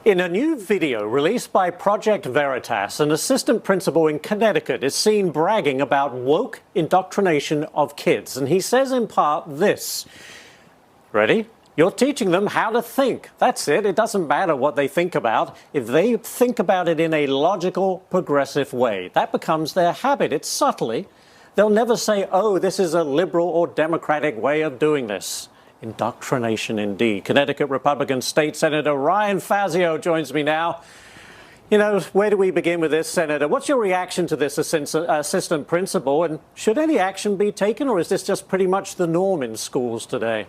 In a new video released by Project Veritas, an assistant principal in Connecticut is seen bragging about woke indoctrination of kids. And he says in part this, ready? You're teaching them how to think. That's it. It doesn't matter what they think about. If they think about it in a logical, progressive way, that becomes their habit. It's subtly. They'll never say, oh, this is a liberal or democratic way of doing this. Indoctrination indeed. Connecticut Republican State Senator Ryan Fazio joins me now. You know, where do we begin with this, Senator? What's your reaction to this assistant principal, and should any action be taken, or is this just pretty much the norm in schools today?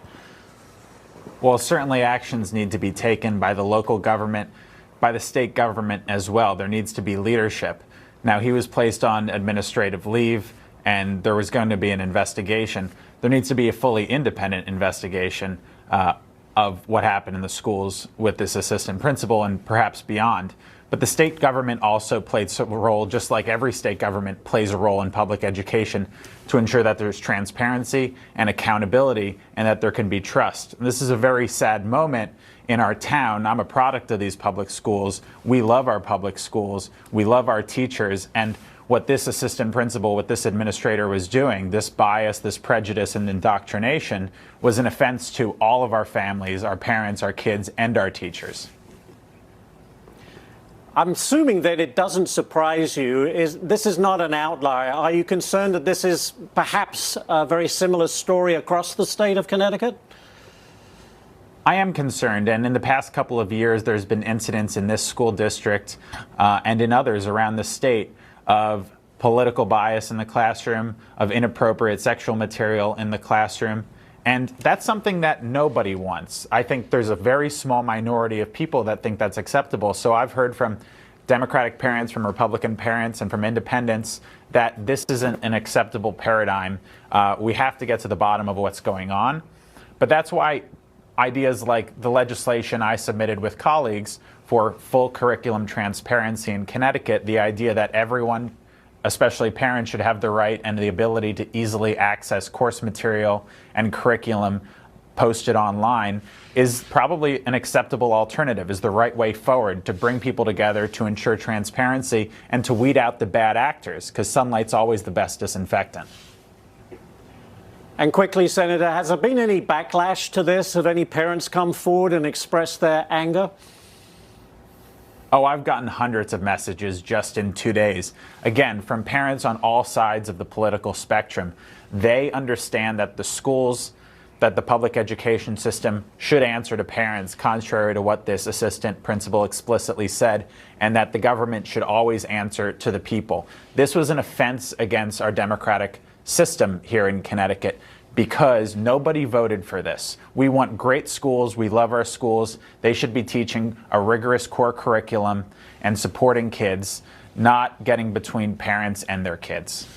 Well, certainly actions need to be taken by the local government, by the state government as well. There needs to be leadership. Now, he was placed on administrative leave, and there was going to be an investigation. There needs to be a fully independent investigation of what happened in the schools with this assistant principal and perhaps beyond. But the state government also played a role, just like every state government plays a role in public education, to ensure that there's transparency and accountability and that there can be trust. And this is a very sad moment in our town. I'm a product of these public schools. We love our public schools. We love our teachers. And what this assistant principal, what this administrator was doing, this bias, this prejudice and indoctrination, was an offense to all of our families, our parents, our kids, and our teachers. I'm assuming that it doesn't surprise you. This is not an outlier. Are you concerned that this is perhaps a very similar story across the state of Connecticut? I am concerned, and in the past couple of years, there's been incidents in this school district and in others around the state of political bias in the classroom, of inappropriate sexual material in the classroom. And that's something that nobody wants. I think there's a very small minority of people that think that's acceptable. So I've heard from Democratic parents, from Republican parents, and from independents that this isn't an acceptable paradigm. We have to get to the bottom of what's going on. But that's why ideas like the legislation I submitted with colleagues for full curriculum transparency in Connecticut, the idea that everyone, especially parents, should have the right and the ability to easily access course material and curriculum posted online, is probably an acceptable alternative, is the right way forward to bring people together, to ensure transparency, and to weed out the bad actors, because sunlight's always the best disinfectant. And quickly, Senator, has there been any backlash to this? Have any parents come forward and expressed their anger? Oh, I've gotten hundreds of messages just in 2 days. Again, from parents on all sides of the political spectrum. They understand that the schools, that the public education system should answer to parents, contrary to what this assistant principal explicitly said, and that the government should always answer to the people. This was an offense against our democratic system here in Connecticut, because nobody voted for this. We want great schools. We love our schools. They should be teaching a rigorous core curriculum and supporting kids, not getting between parents and their kids.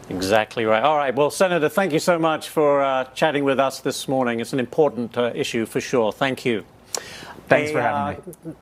Exactly right. All right. Well, Senator, thank you so much for chatting with us this morning. It's an important issue for sure. Thank you. Thanks for having me.